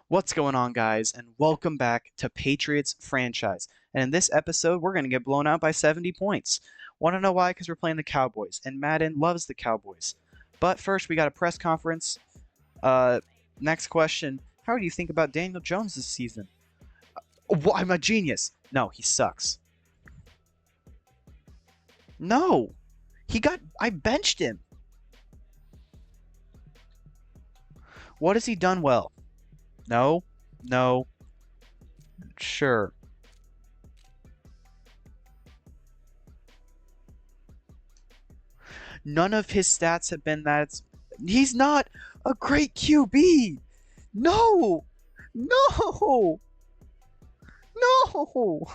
What's going on, guys, and welcome back to Patriots Franchise. And in this episode, we're going to get blown out by 70 points. Want to know why? Because we're playing the Cowboys, and Madden loves the Cowboys. But first, we got a press conference. Uh, Next question: how do you think about Daniel Jones this season? I'm a genius. No, he sucks. No, I benched him. What has he done well? No, no, sure. None of his stats have been that. He's not a great QB. No, no, no.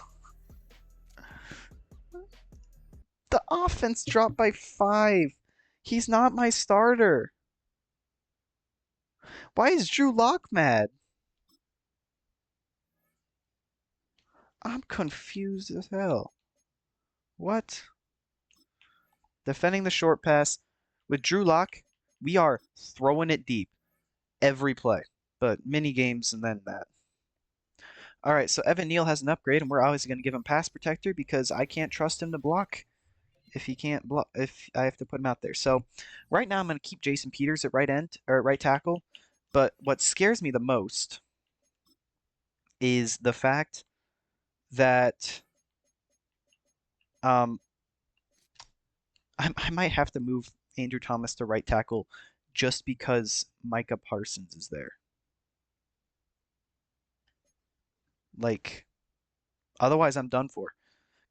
The offense dropped by 5. He's not my starter. Why is Drew Lock mad? I'm confused as hell. What? Defending the short pass. With Drew Lock, we are throwing it deep every play, but mini games and then that. All right, so Evan Neal has an upgrade, and we're obviously going to give him pass protector because I can't trust him to block if he can't block. If I have to put him out there. So right now I'm going to keep Jason Peters at right end or right tackle. But what scares me the most is the fact that um, I might have to move Andrew Thomas to right tackle just because Micah Parsons is there. Like, otherwise I'm done for.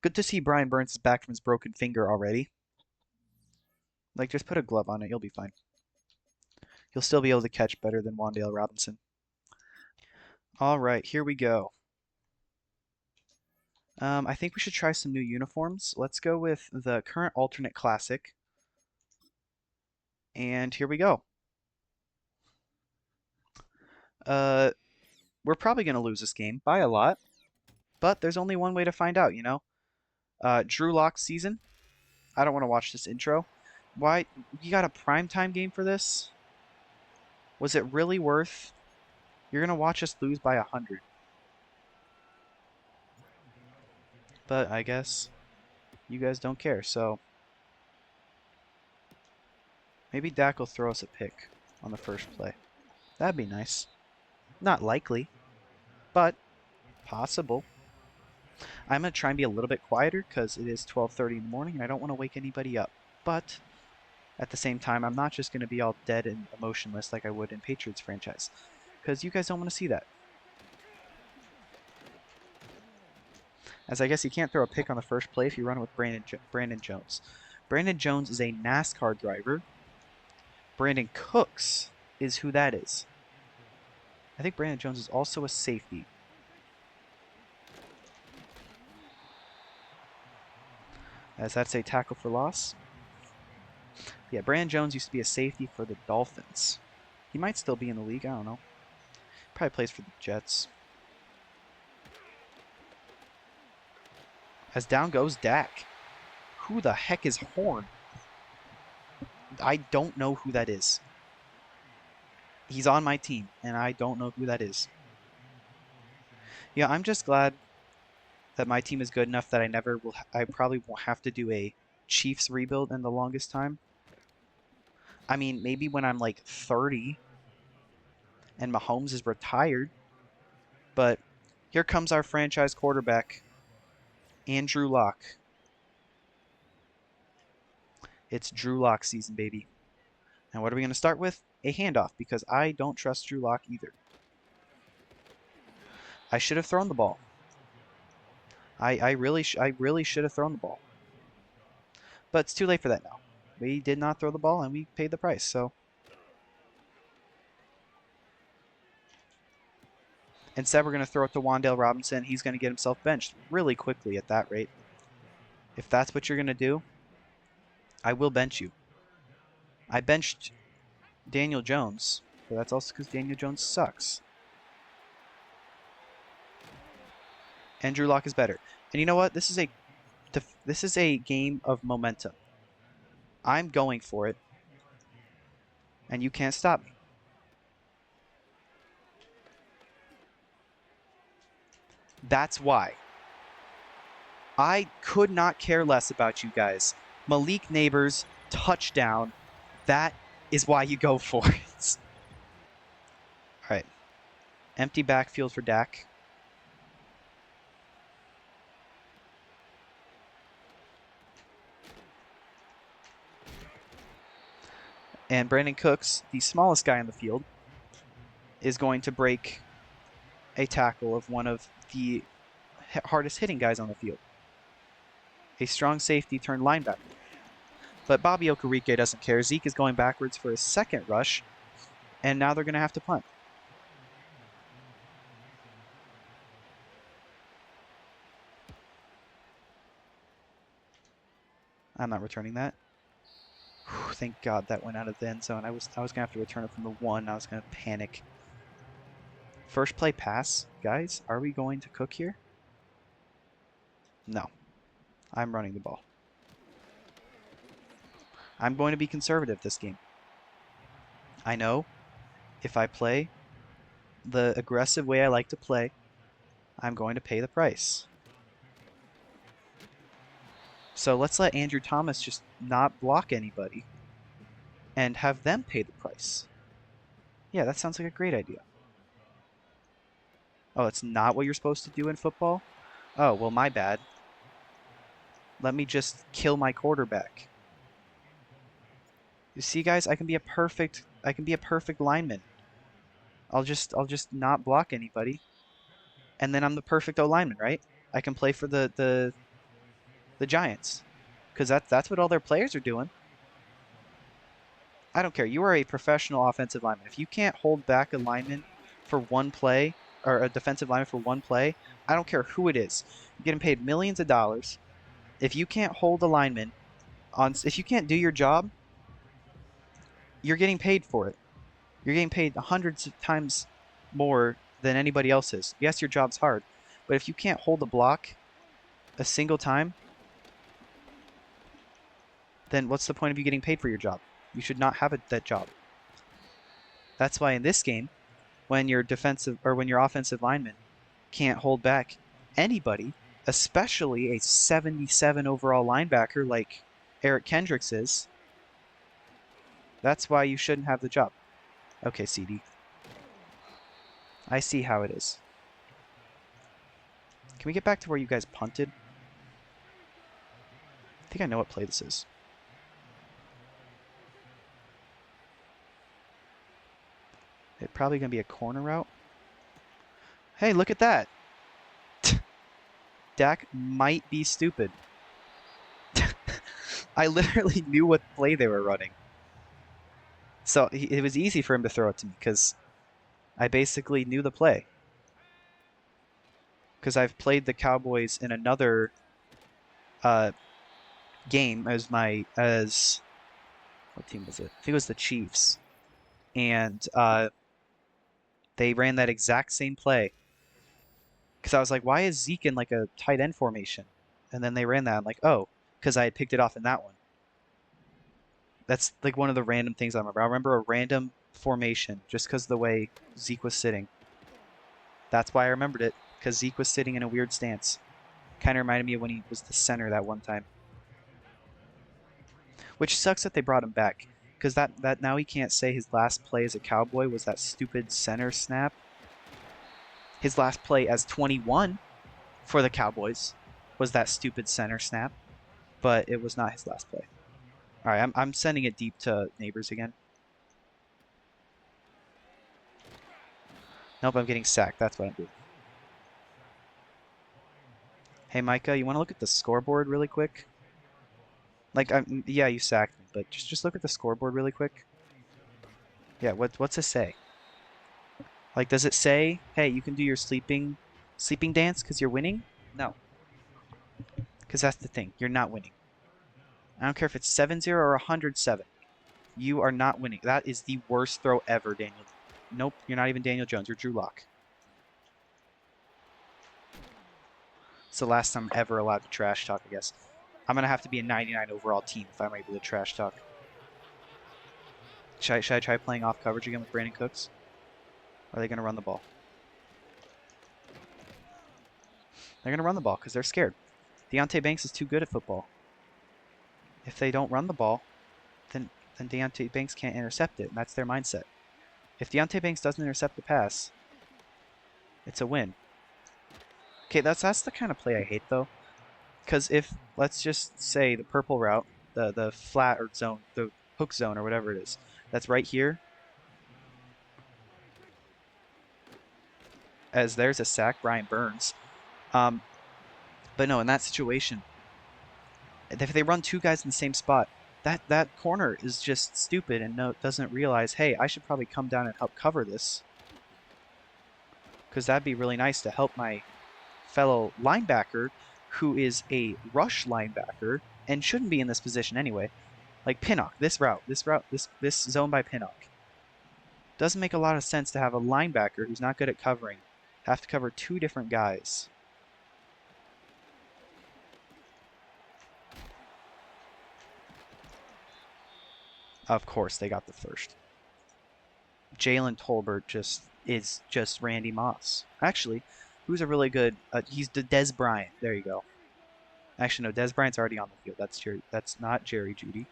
Good to see Brian Burns is back from his broken finger already. Like, just put a glove on it, you'll be fine. You'll still be able to catch better than Wan'Dale Robinson. All right, here we go. I think we should try some new uniforms. Let's go with the current alternate classic. And here we go. We're probably going to lose this game by a lot, but there's only one way to find out, you know? Drew Lock's season. I don't want to watch this intro. Why? You got a primetime game for this? Was it really worth? You're going to watch us lose by 100. But I guess you guys don't care, so maybe Dak will throw us a pick on the first play. That'd be nice. Not likely, but possible. I'm going to try and be a little bit quieter because it is 12:30 in the morning and I don't want to wake anybody up. But at the same time, I'm not just going to be all dead and emotionless like I would in Patriots franchise because you guys don't want to see that. As I guess you can't throw a pick on the first play if you run it with Brandon Jones. Brandon Jones is a NASCAR driver. Brandon Cooks is who that is. I think Brandon Jones is also a safety. As that's a tackle for loss. Yeah, Brandon Jones used to be a safety for the Dolphins. He might still be in the league, I don't know. Probably plays for the Jets. As down goes Dak. Who the heck is Horn? I don't know who that is. He's on my team, and I don't know who that is. Yeah, I'm just glad that my team is good enough that I probably won't have to do a Chiefs rebuild in the longest time. I mean, maybe when I'm like 30 and Mahomes is retired, but here comes our franchise quarterback, Andrew Lock. It's Drew Lock season, baby. And what are we going to start with? A handoff, because I don't trust Drew Lock either. I should have thrown the ball. I really should have thrown the ball. But it's too late for that now. We did not throw the ball, and we paid the price, so. Instead, we're going to throw it to Wan'Dale Robinson. He's going to get himself benched really quickly at that rate. If that's what you're going to do, I will bench you. I benched Daniel Jones, but that's also because Daniel Jones sucks. Andrew Lock is better. And you know what? This is a game of momentum. I'm going for it, and you can't stop me. That's why. I could not care less about you guys. Malik Nabers, touchdown. That is why you go for it. All right. Empty backfield for Dak. And Brandon Cooks, the smallest guy on the field, is going to break a tackle of one of the hardest hitting guys on the field. A strong safety turned linebacker. But Bobby Okereke doesn't care. Zeke is going backwards for his second rush, and now they're going to have to punt. I'm not returning that. Whew, thank God that went out of the end zone. I was going to have to return it from the 1. I was going to panic. First play pass. Guys, are we going to cook here? No. I'm running the ball. I'm going to be conservative this game. I know if I play the aggressive way I like to play, I'm going to pay the price. So let's let Andrew Thomas just not block anybody and have them pay the price. Yeah, that sounds like a great idea. Oh, it's not what you're supposed to do in football? Oh, well, my bad. Let me just kill my quarterback. You see, guys, I can be a perfect lineman. I'll just not block anybody, and then I'm the perfect O lineman, right? I can play for the Giants, because that's what all their players are doing. I don't care. You are a professional offensive lineman. If you can't hold back a lineman for one play, or a defensive lineman for one play, I don't care who it is. You're getting paid millions of dollars. If you can't hold a lineman if you can't do your job, you're getting paid for it. You're getting paid hundreds of times more than anybody else is. Yes, your job's hard, but if you can't hold a block a single time, then what's the point of you getting paid for your job? You should not have that job. That's why in this game, when your offensive lineman can't hold back anybody, especially a 77 overall linebacker like Eric Kendricks is, that's why you shouldn't have the job. Okay, CD. I see how it is. Can we get back to where you guys punted? I think I know what play this is. It's probably going to be a corner route. Hey, look at that. Dak might be stupid. I literally knew what play they were running. So it was easy for him to throw it to me because I basically knew the play. Because I've played the Cowboys in another game as what team was it? I think it was the Chiefs. And they ran that exact same play. Because I was like, why is Zeke in like a tight end formation? And then they ran that. I'm like, oh, because I had picked it off in that one. That's like one of the random things I remember. I remember a random formation just because of the way Zeke was sitting. That's why I remembered it, because Zeke was sitting in a weird stance. Kind of reminded me of when he was the center that one time. Which sucks that they brought him back, because that now he can't say his last play as a Cowboy was that stupid center snap. His last play as 21 for the Cowboys was that stupid center snap, but it was not his last play. All right, I'm sending it deep to Nabers again. Nope, I'm getting sacked. That's what I'm doing. Hey, Micah, you want to look at the scoreboard really quick? Like, yeah, you sacked me, but just look at the scoreboard really quick. Yeah, what's it say? Like, does it say, hey, you can do your sleeping dance because you're winning? No. Because that's the thing. You're not winning. I don't care if it's 7-0 or 107. You are not winning. That is the worst throw ever, Daniel. Nope, you're not even Daniel Jones. You're Drew Lock. It's the last time I'm ever allowed to trash talk, I guess. I'm going to have to be a 99 overall team if I'm able to trash talk. Should I try playing off coverage again with Brandon Cooks? Or are they going to run the ball? They're going to run the ball because they're scared. Deontay Banks is too good at football. If they don't run the ball, then Deontay Banks can't intercept it. And that's their mindset. If Deontay Banks doesn't intercept the pass, it's a win. Okay, that's the kind of play I hate, though. Because if, let's just say, the purple route, the flat or zone, the hook zone or whatever it is, that's right here, as there's a sack, Brian Burns. But no, in that situation, if they run two guys in the same spot, that corner is just stupid and doesn't realize, hey, I should probably come down and help cover this. Because that'd be really nice to help my fellow linebacker, who is a rush linebacker and shouldn't be in this position anyway. Like Pinnock, this zone by Pinnock. Doesn't make a lot of sense to have a linebacker who's not good at covering have to cover two different guys. Of course, they got the first. Jalen Tolbert is just Randy Moss. Actually, who's a really good... he's Dez Bryant. There you go. Actually, no, Dez Bryant's already on the field. That's not Jerry Jeudy.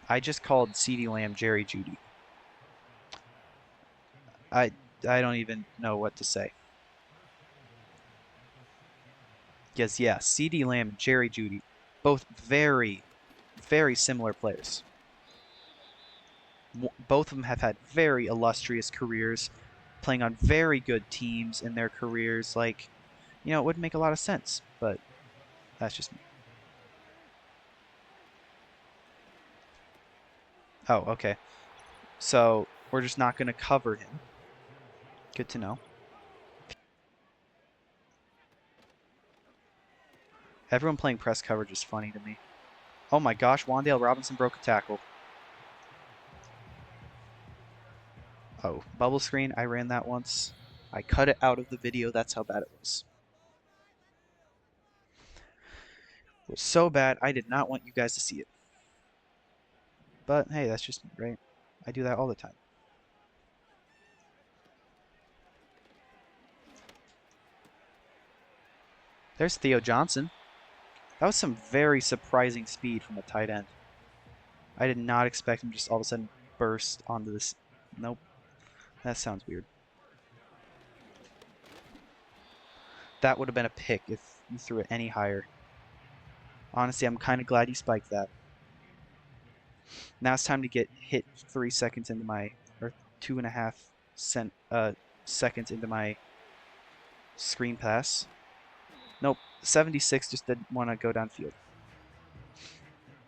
I just called CeeDee Lamb Jerry Jeudy. I don't even know what to say. Yes, CeeDee Lamb and Jerry Jeudy, both very, very similar players. Both of them have had very illustrious careers, playing on very good teams in their careers. Like, you know, it wouldn't make a lot of sense, but that's just me. Oh, okay. So we're just not going to cover him. Good to know. Everyone playing press coverage is funny to me. Oh my gosh, Wan'Dale Robinson broke a tackle. Oh, bubble screen. I ran that once. I cut it out of the video. That's how bad it was. It was so bad, I did not want you guys to see it. But hey, that's just me, right? I do that all the time. There's Theo Johnson. That was some very surprising speed from a tight end. I did not expect him just all of a sudden burst onto this. Nope. That sounds weird. That would have been a pick if you threw it any higher. Honestly, I'm kind of glad you spiked that. Now it's time to get hit 3 seconds into my, or 2.5 seconds into my screen pass. Nope, 76 just didn't want to go downfield.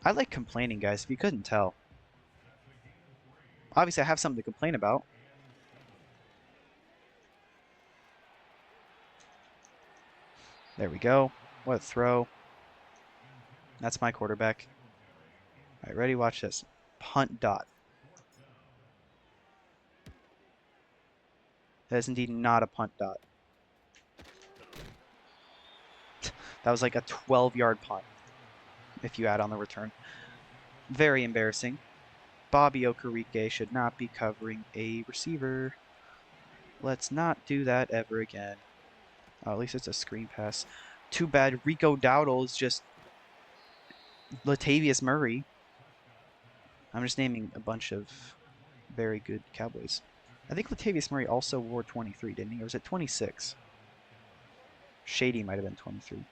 I like complaining, guys, if you couldn't tell. Obviously, I have something to complain about. There we go. What a throw. That's my quarterback. All right, ready? Watch this. Punt dot. That is indeed not a punt dot. That was like a 12-yard punt, if you add on the return. Very embarrassing. Bobby Okereke should not be covering a receiver. Let's not do that ever again. Oh, at least it's a screen pass. Too bad Rico Dowdle is just Latavius Murray. I'm just naming a bunch of very good Cowboys. I think Latavius Murray also wore 23, didn't he? Or was it 26? Shady might have been 23.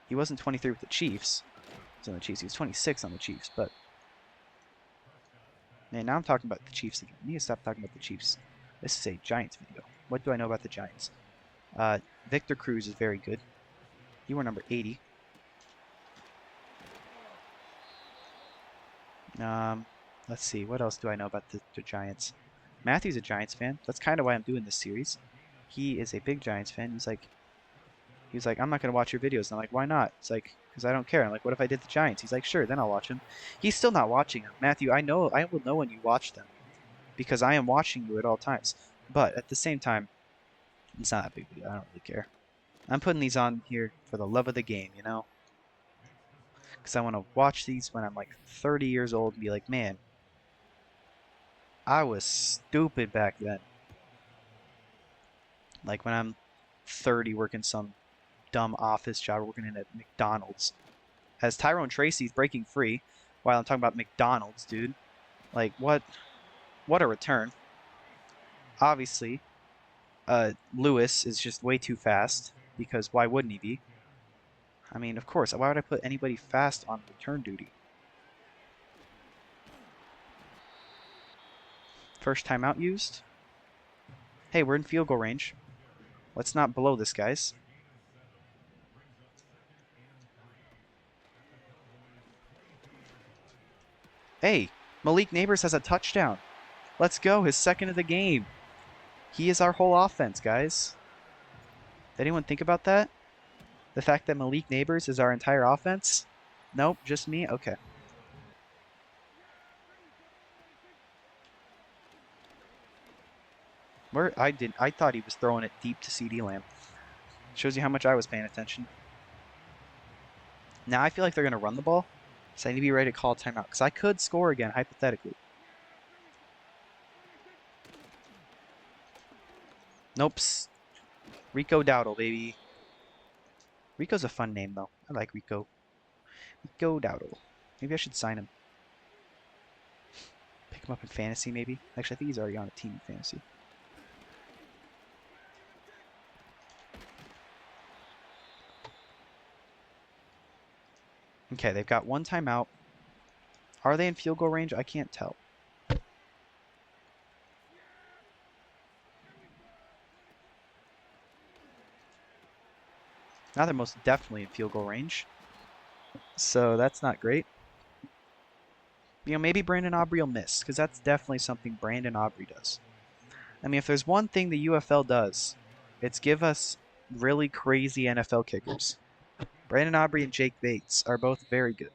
He wasn't 23 with the Chiefs. He was on the Chiefs. He was 26 on the Chiefs, but... Man, now I'm talking about the Chiefs again. I need to stop talking about the Chiefs. This is a Giants video. What do I know about the Giants? Victor Cruz is very good. He wore number 80. Let's see. What else do I know about the Giants? Matthew's a Giants fan. That's kind of why I'm doing this series. He is a big Giants fan. He's like, I'm not going to watch your videos. And I'm like, why not? It's like, because I don't care. I'm like, what if I did the Giants? He's like, sure, then I'll watch him. He's still not watching them. Matthew, I will know when you watch them because I am watching you at all times. But at the same time, it's not that big a deal. I don't really care. I'm putting these on here for the love of the game, you know? Because I want to watch these when I'm like 30 years old and be like, man, I was stupid back then. Like when I'm 30 working some dumb office job working in at McDonald's. As Tyrone Tracy's breaking free while I'm talking about McDonald's, dude. Like what a return. Obviously, Lewis is just way too fast because why wouldn't he be? I mean, of course, why would I put anybody fast on return duty? First timeout used. Hey, we're in field goal range. Let's not blow this, guys. Hey, Malik Nabers has a touchdown. Let's go, his second of the game. He is our whole offense, guys. Did anyone think about that? The fact that Malik Nabers is our entire offense? Nope, just me? Okay. I thought he was throwing it deep to CD Lamb. Shows you how much I was paying attention. Now I feel like they're going to run the ball, so I need to be ready to call a timeout, because I could score again, hypothetically. Nope. Rico Dowdle, baby. Rico's a fun name, though. I like Rico. Rico Dowdle. Maybe I should sign him. Pick him up in fantasy, maybe. Actually, I think he's already on a team in fantasy. Okay, they've got one timeout. Are they in field goal range? I can't tell. Now they're most definitely in field goal range. So that's not great. You know, maybe Brandon Aubrey will miss, because that's definitely something Brandon Aubrey does. I mean, if there's one thing the UFL does, it's give us really crazy NFL kickers. Brandon Aubrey and Jake Bates are both very good.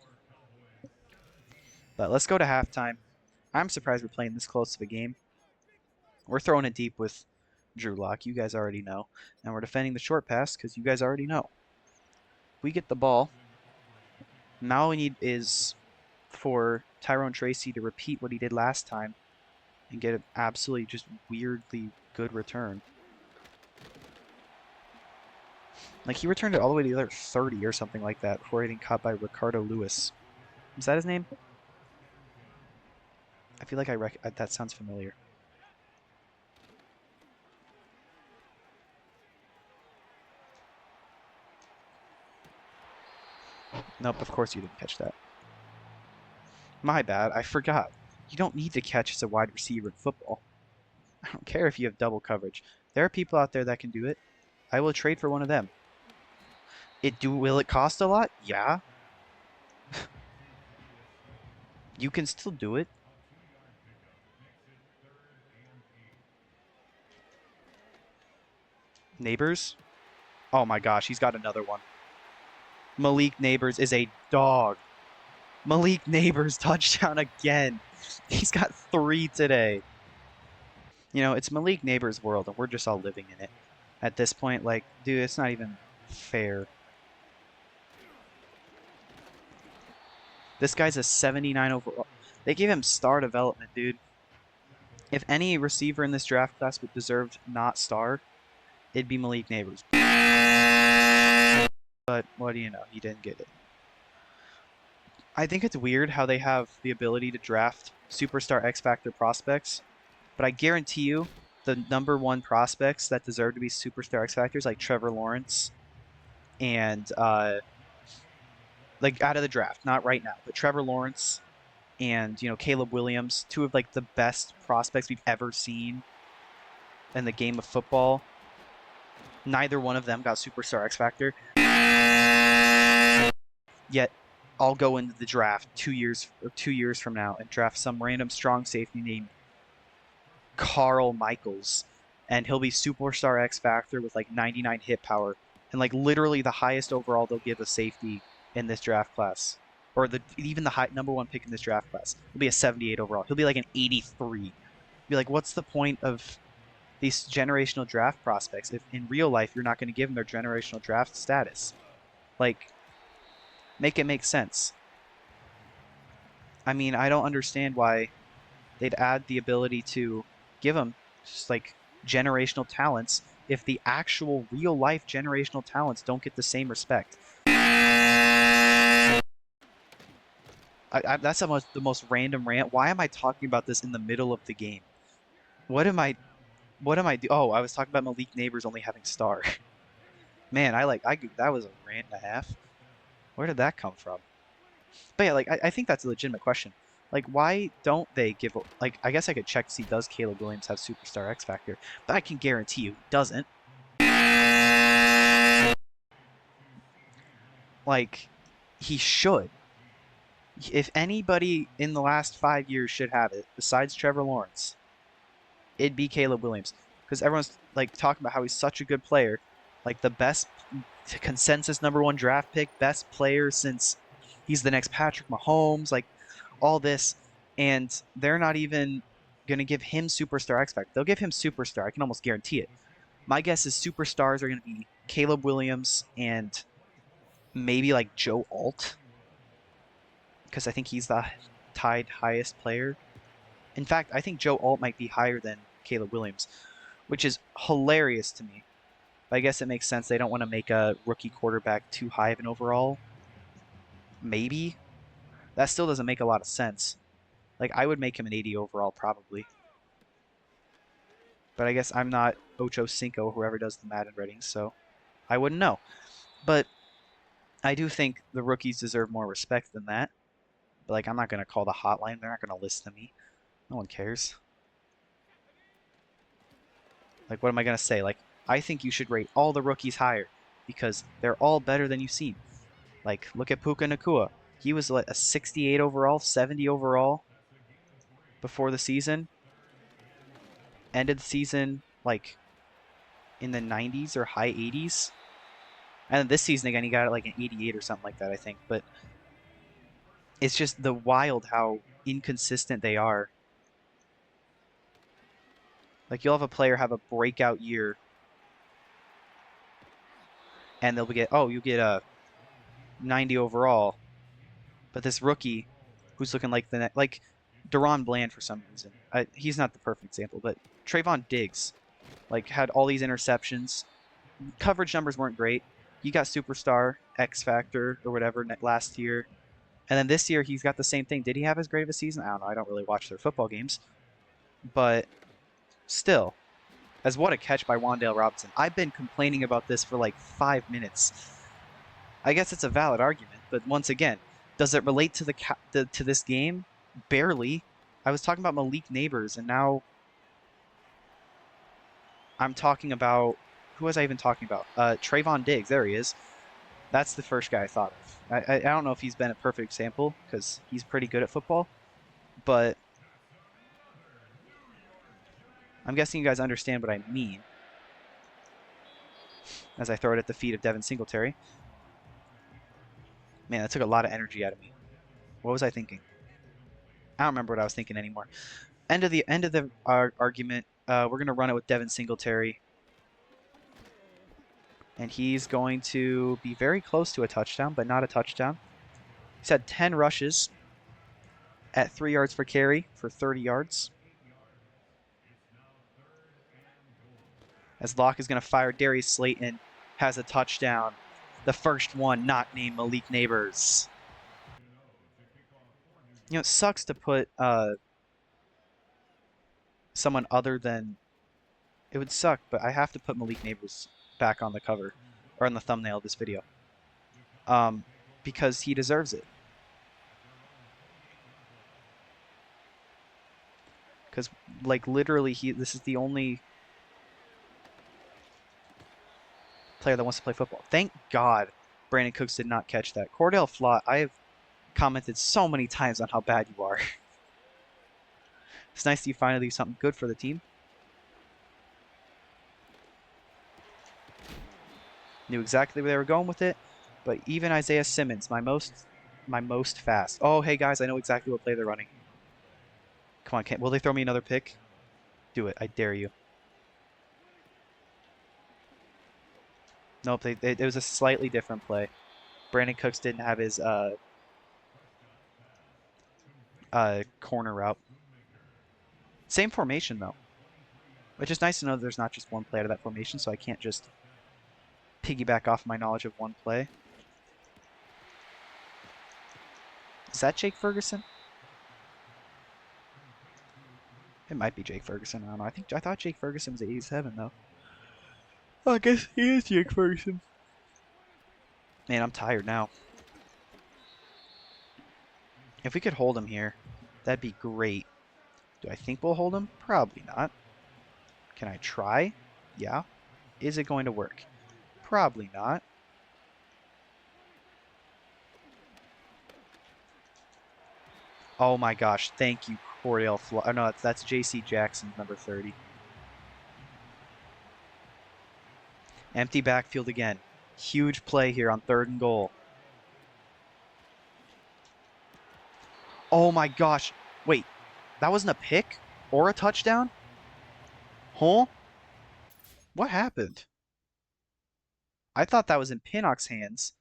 But let's go to halftime. I'm surprised we're playing this close of a game. We're throwing it deep with Drew Lock. You guys already know. And we're defending the short pass because you guys already know. We get the ball. Now all we need is for Tyrone Tracy to repeat what he did last time and get an absolutely just weirdly good return. Like, he returned it all the way to the other 30 or something like that before getting caught by Ricardo Lewis. Is that his name? I feel like that sounds familiar. Nope, of course you didn't catch that. My bad, I forgot. You don't need to catch as a wide receiver in football. I don't care if you have double coverage. There are people out there that can do it. I will trade for one of them. Will it cost a lot? Yeah. You can still do it. Nabers? Oh my gosh, he's got another one. Malik Nabers is a dog. Malik Nabers touchdown again. He's got 3 today. You know, it's Malik Nabers' world, and we're just all living in it. At this point, like, dude, it's not even fair. This guy's a 79 overall. They gave him star development, dude. If any receiver in this draft class would deserve not star, it'd be Malik Nabers. But what do you know? He didn't get it. I think it's weird how they have the ability to draft superstar X Factor prospects, but I guarantee you the #1 prospects that deserve to be superstar X Factors, like Trevor Lawrence and like out of the draft, not right now, but Trevor Lawrence and, you know, Caleb Williams, 2 of like the best prospects we've ever seen in the game of football. Neither one of them got superstar X Factor. Yet I'll go into the draft 2 years from now and draft some random strong safety named Carl Michaels, and he'll be superstar X Factor with like 99 hit power, and like literally the highest overall they'll give a safety in this draft class, or even the #1 pick in this draft class. He'll be a 78 overall. He'll be like an 83. Be like, what's the point of these generational draft prospects if in real life you're not going to give them their generational draft status? Like, make it make sense. I mean, I don't understand why they'd add the ability to give them just like generational talents if the actual real life generational talents don't get the same respect. That's the most random rant. Why am I talking about this in the middle of the game? What am I do? Oh, I was talking about Malik Nabers only having star. Man, that was a rant and a half. Where did that come from? But yeah, I think that's a legitimate question. Like, why don't they give, like, I guess I could check to see, does Caleb Williams have superstar X Factor? But I can guarantee you he doesn't. Like, he should. If anybody in the last 5 years should have it, besides Trevor Lawrence, it'd be Caleb Williams. Because everyone's, like, talking about how he's such a good player. Like, the best consensus #1 draft pick, best player since he's the next Patrick Mahomes, like, all this. And they're not even going to give him superstar X Factor. They'll give him superstar. I can almost guarantee it. My guess is superstars are going to be Caleb Williams and maybe like Joe Alt, because I think he's the tied highest player. In fact, I think Joe Alt might be higher than Caleb Williams, which is hilarious to me. But I guess it makes sense. They don't want to make a rookie quarterback too high of an overall. Maybe. That still doesn't make a lot of sense. Like, I would make him an 80 overall, probably. But I guess I'm not Ocho Cinco, whoever does the Madden ratings, so I wouldn't know. But I do think the rookies deserve more respect than that. But, like, I'm not going to call the hotline. They're not going to listen to me. No one cares. Like, what am I going to say? Like, I think you should rate all the rookies higher because they're all better than you've seen. Like, look at Puka Nacua. He was like a 68 overall, 70 overall before the season. Ended the season like in the 90s or high 80s. And then this season again, he got like an 88 or something like that, I think. But it's just the wild how inconsistent they are. Like, you'll have a player have a breakout year, and they'll get, oh, you get a 90 overall. But this rookie, who's looking like the like Deron Bland for some reason, he's not the perfect example, but Trayvon Diggs, like, had all these interceptions. Coverage numbers weren't great. He got superstar X Factor or whatever last year. And then this year, he's got the same thing. Did he have as great of a season? I don't know. I don't really watch their football games. But still, as what a catch by Wan'Dale Robinson. I've been complaining about this for like 5 minutes. I guess it's a valid argument, but once again, does it relate to to this game? Barely. I was talking about Malik Nabers, and now I'm talking about, who was I even talking about? Trayvon Diggs. There he is. That's the first guy I thought of. I don't know if he's been a perfect example because he's pretty good at football, but I'm guessing you guys understand what I mean as I throw it at the feet of Devin Singletary. Man, that took a lot of energy out of me. What was I thinking? I don't remember what I was thinking anymore. End of the argument. We're gonna run it with Devin Singletary, and he's going to be very close to a touchdown, but not a touchdown. He's had 10 rushes at 3 yards per carry for 30 yards. As Locke is going to fire, Darius Slayton has a touchdown. The first one not named Malik Nabers. You know, it sucks to put someone other than... It would suck, but I have to put Malik Nabers back on the cover, or on the thumbnail of this video. Because he deserves it. Because, like, literally, this is the only player that wants to play football. Thank God Brandon Cooks did not catch that. Cordell Flott, I have commented so many times on how bad you are. It's nice that you finally do something good for the team. Knew exactly where they were going with it, but even Isaiah Simmons, my most fast. Oh, hey guys, I know exactly what play they're running. Come on, will they throw me another pick? Do it, I dare you. Nope, it was a slightly different play. Brandon Cooks didn't have his corner route. Same formation though. Which is nice to know that there's not just one play out of that formation, so I can't just piggyback off my knowledge of one play. Is that Jake Ferguson? It might be Jake Ferguson. I don't know. I thought Jake Ferguson was 87 though. Oh, I guess he is Jake Ferguson. Man, I'm tired now. If we could hold him here, that'd be great. Do I think we'll hold him? Probably not. Can I try? Yeah. Is it going to work? Probably not. Oh my gosh. Thank you, Cordell Flaw. Oh, no, that's J.C. Jackson, number 30. Empty backfield again. Huge play here on 3rd and goal. Oh my gosh. Wait, that wasn't a pick or a touchdown? Huh? What happened? I thought that was in Pinnock's hands.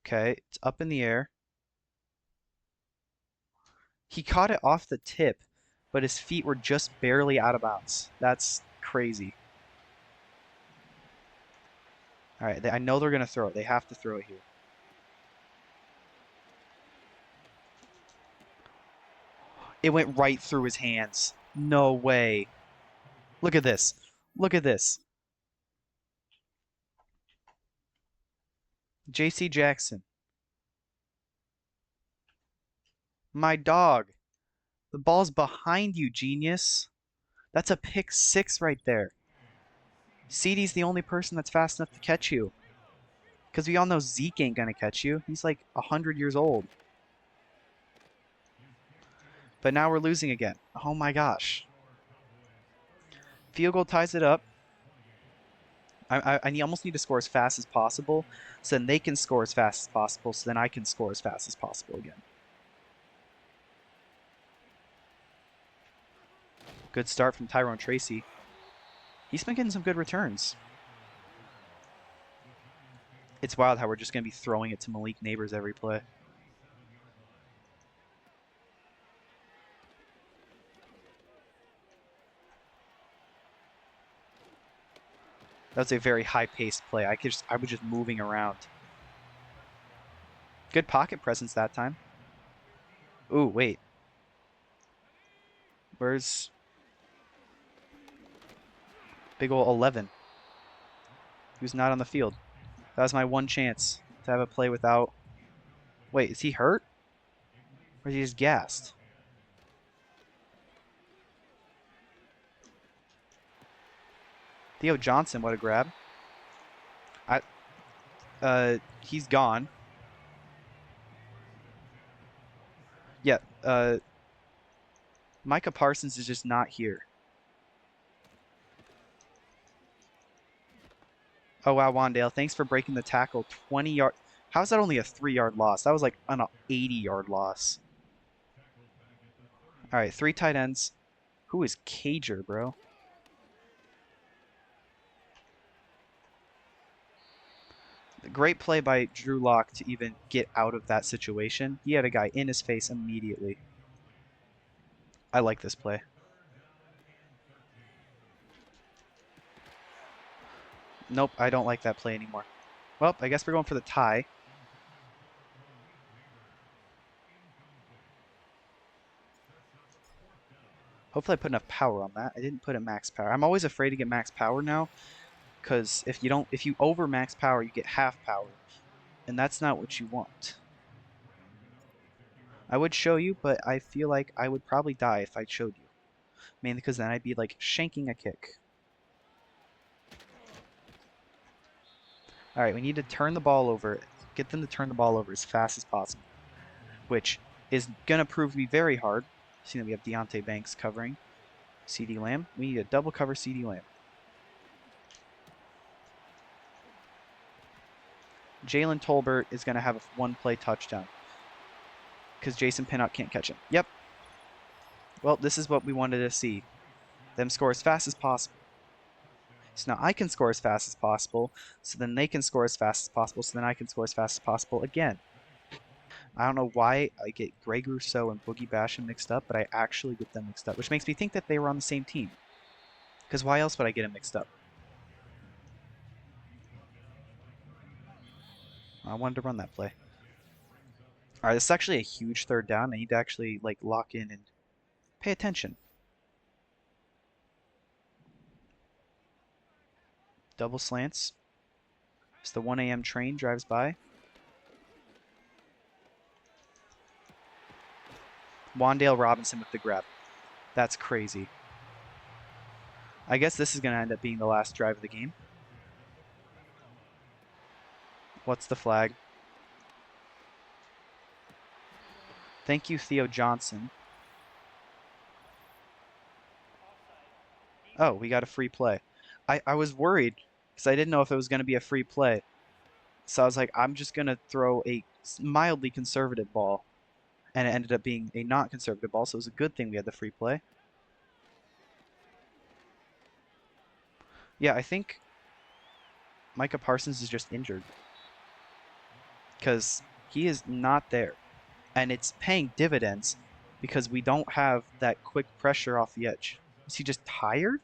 Okay, it's up in the air. He caught it off the tip, but his feet were just barely out of bounds. That's crazy. All right, I know they're going to throw it. They have to throw it here. It went right through his hands. No way. Look at this. Look at this. J.C. Jackson. My dog. The ball's behind you, genius. That's a pick 6 right there. CeeDee's the only person that's fast enough to catch you. Because we all know Zeke ain't going to catch you. He's like 100 years old. But now we're losing again. Oh my gosh. Field goal ties it up. I almost need to score as fast as possible so then they can score as fast as possible so then I can score as fast as possible again. Good start from Tyrone Tracy. He's been getting some good returns. It's wild how we're just going to be throwing it to Malik Nabers every play. That was a very high-paced play. I was just moving around. Good pocket presence that time. Ooh, wait. Where's big ol' 11? He was not on the field. That was my one chance to have a play without... Wait, is he hurt? Or is he just gassed? Theo Johnson, what a grab. He's gone. Yeah, Micah Parsons is just not here. Oh, wow, Wandale, thanks for breaking the tackle. 20 yard. How is that only a 3-yard loss? That was like an 80-yard loss. All right, 3 tight ends. Who is Cager, bro? Great play by Drew Lock to even get out of that situation. He had a guy in his face immediately. I like this play. Nope, I don't like that play anymore. Well, I guess we're going for the tie. Hopefully I put enough power on that. I didn't put it max power. I'm always afraid to get max power now, because if you over max power, you get half power, and that's not what you want. I would show you, but I feel like I would probably die if I showed you. Mainly because then I'd be like shanking a kick. All right, we need to turn the ball over. Get them to turn the ball over as fast as possible, which is going to prove to be very hard. Seeing that we have Deontay Banks covering CeeDee Lamb. We need to double cover CeeDee Lamb. Jalen Tolbert is going to have a one-play touchdown because Jason Pinnock can't catch him. Yep. Well, this is what we wanted to see. Them score as fast as possible. So now I can score as fast as possible, so then they can score as fast as possible, so then I can score as fast as possible again. I don't know why I get Greg Rousseau and Boogie Basham mixed up, but I actually get them mixed up, which makes me think that they were on the same team. Because why else would I get them mixed up? I wanted to run that play. All right, this is actually a huge third down. I need to actually like lock in and pay attention. Double slants. As the 1 a.m. train drives by. Wandale Robinson with the grab. That's crazy. I guess this is going to end up being the last drive of the game. What's the flag? Thank you, Theo Johnson. Oh, we got a free play. I was worried because I didn't know if it was going to be a free play. So I was like, I'm just going to throw a mildly conservative ball. And it ended up being a not conservative ball, so it was a good thing we had the free play. Yeah, I think Micah Parsons is just injured. Because he is not there. And it's paying dividends because we don't have that quick pressure off the edge. Is he just tired?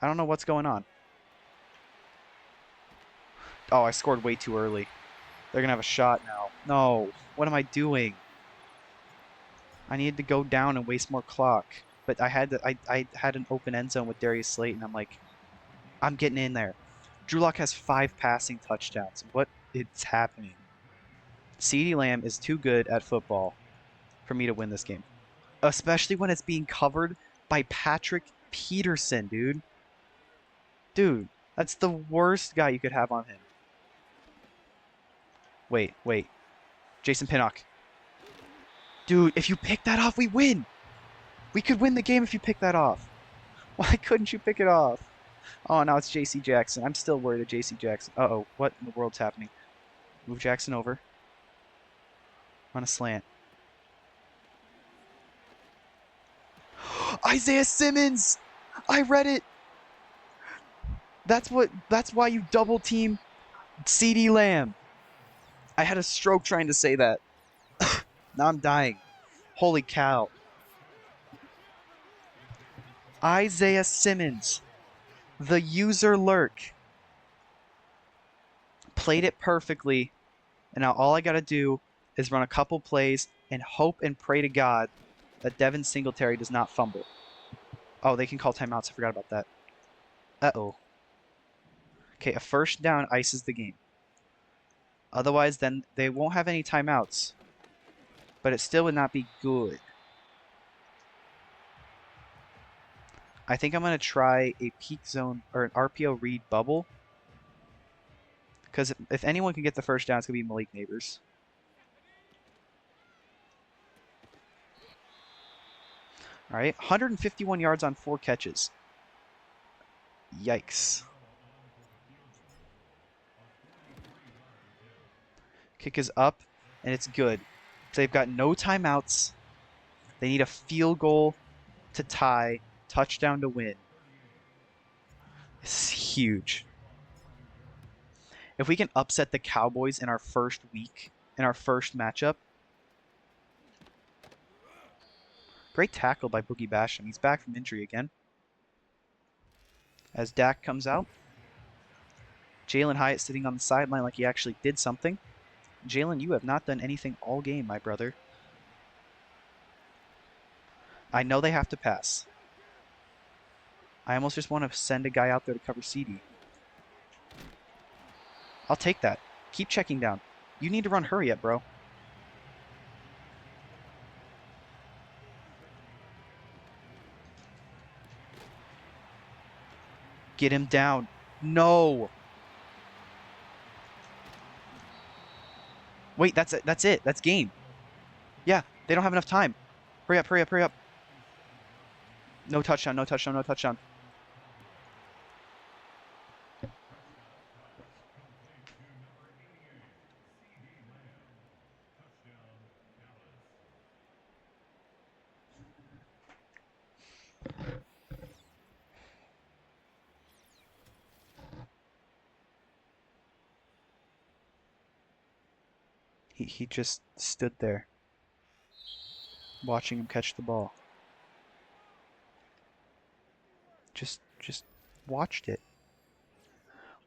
I don't know what's going on. Oh, I scored way too early. They're going to have a shot now. No. What am I doing? I needed to go down and waste more clock. But I had an open end zone with Darius Slayton. I'm like, I'm getting in there. Drew Lock has 5 passing touchdowns. What is happening? CeeDee Lamb is too good at football for me to win this game. Especially when it's being covered by Patrick Peterson, dude. Dude, that's the worst guy you could have on him. Wait. Jason Pinnock. Dude, if you pick that off, we win. We could win the game if you pick that off. Why couldn't you pick it off? Oh, now it's J.C. Jackson. I'm still worried of J.C. Jackson. Uh-oh, what in the world's happening? Move Jackson over. On a slant. Isaiah Simmons! I read it! That's why you double team CeeDee Lamb. I had a stroke trying to say that. Now I'm dying. Holy cow. Isaiah Simmons, the user lurk, played it perfectly, and now all I gotta do is run a couple plays and hope and pray to God that Devin Singletary does not fumble. Oh, they can call timeouts. I forgot about that. Uh-oh. Okay, a first down ices the game. Otherwise, then they won't have any timeouts. But it still would not be good. I think I'm going to try a peak zone or an RPO read bubble. Because if anyone can get the first down, it's going to be Malik Nabers. All right, 151 yards on 4 catches. Yikes. Kick is up, and it's good. So they've got no timeouts. They need a field goal to tie, touchdown to win. This is huge. If we can upset the Cowboys in our first week, in our first matchup. Great tackle by Boogie Basham. He's back from injury again. As Dak comes out. Jalen Hyatt sitting on the sideline like he actually did something. Jalen, you have not done anything all game, my brother. I know they have to pass. I almost just want to send a guy out there to cover CD. I'll take that. Keep checking down. You need to run hurry up, bro. Get him down. No. Wait, that's it. That's it. That's game. Yeah, they don't have enough time. Hurry up, hurry up, hurry up. No touchdown, no touchdown, no touchdown. He just stood there watching him catch the ball. Just watched it.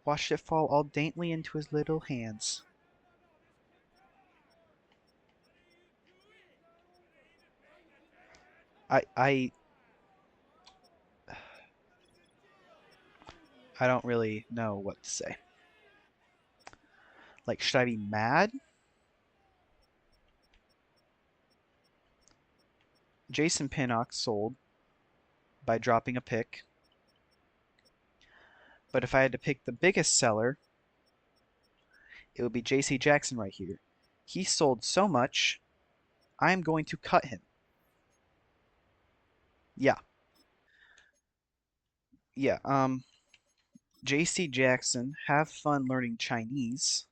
Watched it fall all daintily into his little hands. I I don't really know what to say. Like, should I be mad? Jason Pinnock sold by dropping a pick. But if I had to pick the biggest seller, it would be JC Jackson right here. He sold so much, I'm going to cut him. Yeah. Yeah. JC Jackson, have fun learning Chinese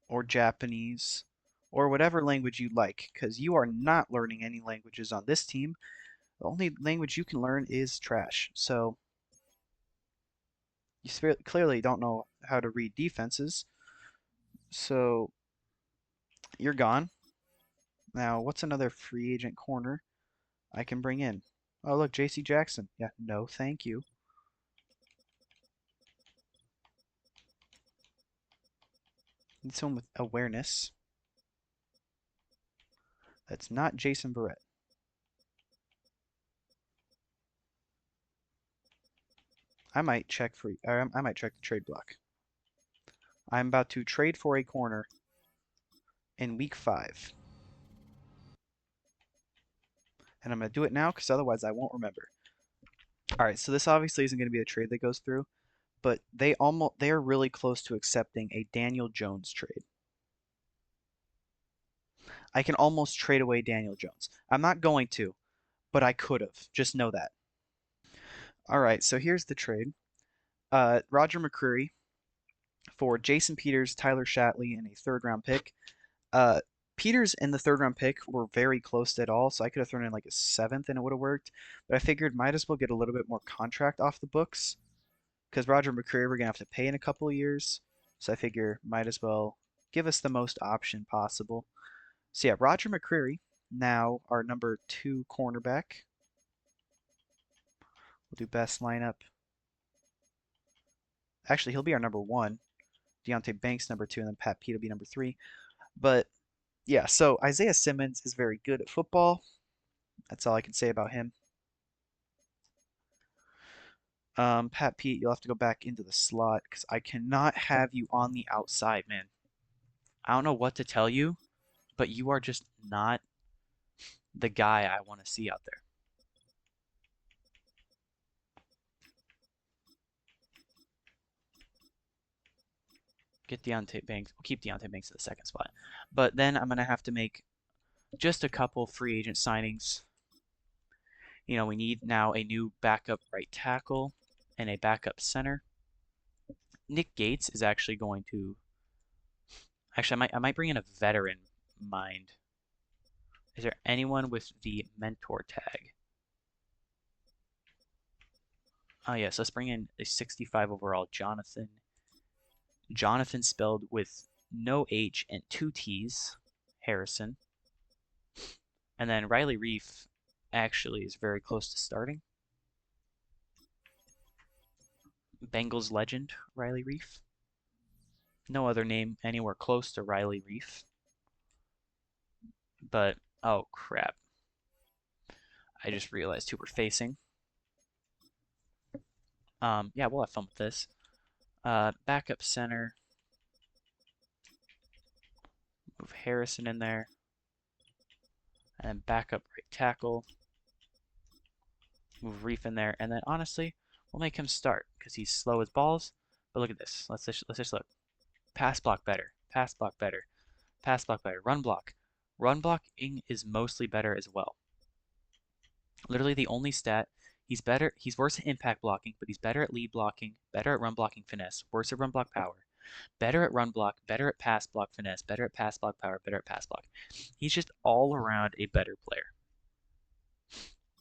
or Japanese or whatever language you like, because you are not learning any languages on this team. The only language you can learn is trash. So you clearly don't know how to read defenses. So you're gone. Now, what's another free agent corner I can bring in? Oh, look, JC Jackson. Yeah, no, thank you. Need someone with awareness. That's not Jason Barrett. I might check the trade block. I'm about to trade for a corner in week 5. And I'm going to do it now because otherwise I won't remember. All right, so this obviously isn't going to be a trade that goes through, but they are really close to accepting a Daniel Jones trade. I can almost trade away Daniel Jones. I'm not going to, but I could have. Just know that. All right, so here's the trade. Roger McCreary for Jason Peters, Tyler Shatley, and a third-round pick. Uh, Peters and the third-round pick were very close at all, so I could have thrown in like a seventh and it would have worked. But I figured might as well get a little bit more contract off the books because Roger McCreary we're gonna have to pay in a couple of years. So I figure might as well give us the most option possible. So yeah, Roger McCreary, now our number 2 cornerback. We'll do best lineup. Actually, he'll be our number 1. Deontay Banks number 2, and then Pat Pete will be number 3. But yeah, so Isaiah Simmons is very good at football. That's all I can say about him. Pat Pete, you'll have to go back into the slot because I cannot have you on the outside, man. I don't know what to tell you, but you are just not the guy I want to see out there. Get Deontay Banks. We'll keep Deontay Banks at the second spot. But then I'm going to have to make just a couple free agent signings. You know, we need now a new backup right tackle and a backup center. Nick Gates is actually going to. Actually, I might bring in a veteran mind. Is there anyone with the mentor tag? Oh yes, let's bring in a 65 overall Jonathan. Jonathan spelled with no H and 2 T's. Harrison. And then Riley Reef actually is very close to starting. Bengals legend, Riley Reef. No other name anywhere close to Riley Reef. But, oh crap. I just realized who we're facing. Yeah, we'll have fun with this. Backup center. Move Harrison in there. And then backup right tackle. Move Reef in there. And then honestly, we'll make him start because he's slow as balls. But look at this. Let's just look. Pass block better. Pass block better. Pass block better. Run block. Run blocking is mostly better as well. Literally the only stat. He's worse at impact blocking, but he's better at lead blocking, better at run blocking finesse, worse at run block power, better at run block, better at pass block finesse, better at pass block power, better at pass block. He's just all around a better player.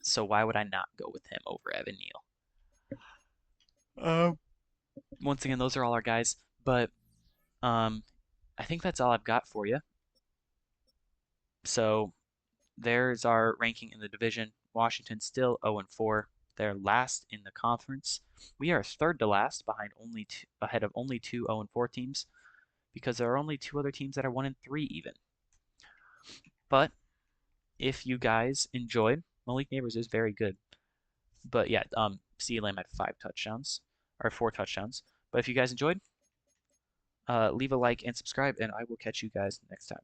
So why would I not go with him over Evan Neal? Once again, those are all our guys, but I think that's all I've got for you. So there's our ranking in the division. Washington still 0-4. They're last in the conference. We are third to last, behind ahead of only two 0-4 teams, because there are only two other teams that are 1-3 even. But if you guys enjoyed, Malik Nabers is very good. But yeah, CeeDee Lamb had 5 touchdowns or 4 touchdowns. But if you guys enjoyed, leave a like and subscribe, and I will catch you guys next time.